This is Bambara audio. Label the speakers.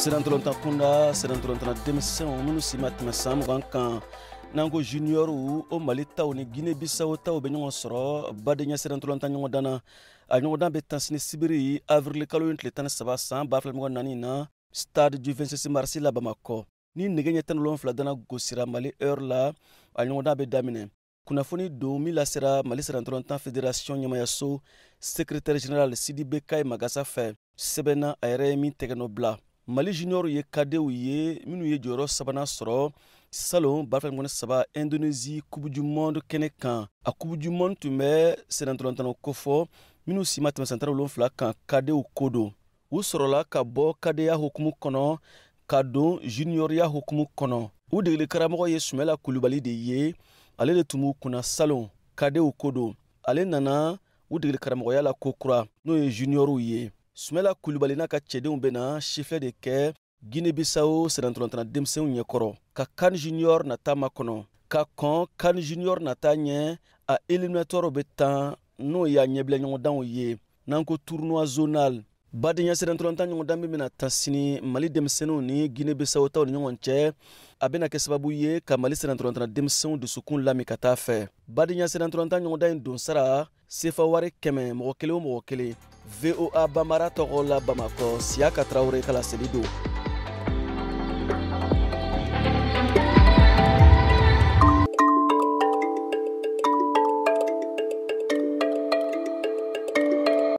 Speaker 1: Serantolonta kunda serantolonta demisɛnw minnu si ma tɛmɛ san mugan kan n'an ko juniɔrw o Mali taw ni Guinée Bissau taw bɛ ɲɔgɔn sɔrɔ badenya serantolonta ɲɔgɔn dan na a ɲɔgɔn dan bɛ tan sini sibiri avril kalo in tile 13 san 2024 na stade du 26 mars la Bamakɔ ni nɛgɛ ɲɛ 17 dana gosira Mali heure la a ɲɔgɔn dan bɛ daminɛ kunnafoni don min lasera Mali serantolonta fédération ɲɛmayaso secrétaire général Sidi Bekayi Magasa fɛ sɛbɛnna a yɛrɛ ye min tɛgɛnɔ bila Mali junior ye kadew ye minnu ye jɔyɔrɔ sabanan sɔrɔ salon 2023 Indonésie Coupe du Monde kɛnɛ kan a Coupe du Monde tun bɛ serantolontanw kofɔ minnu si ma tɛmɛ san 17 kan kadew ko don u sɔrɔla ka bɔ kadeya hukumu kɔnɔ ka don junioriya hukumu kɔnɔ u degeli karamɔgɔ ye Sumɛla Kulubali de ye ale de tun b'u kunna salon kadew ko don ale nana u degeli karamɔgɔya la ko kura n'o ye juniorw ye Sumɛla Kulubali n'a ka cɛdenw bɛna sifɛ de kɛ Guinée Bissau serantolonta denmisɛnw ɲɛkɔrɔ ka CAN junior nata makɔnɔ ka kɔn CAN junior nata ɲɛ a éliminatoire bɛ tan n'o y'a ɲɛbila ɲɔgɔndanw ye n'an ko tournoi zonal badenya serantolonta ɲɔgɔndan min bɛna ta sini Mali denmisɛnninw ni Guinée Bissau taw ni ɲɔgɔn cɛ a bɛna kɛ sababu ye ka Mali serantolonta denmisɛnw dusukun lami ka taa fɛ badenya serantolonta ɲɔgɔndan in don sara sefa wari 100 mɔgɔ kelen o mɔgɔ kelen VOA Bambara tɔgɔ la Bamakɔ Siaka Traoré kala seli don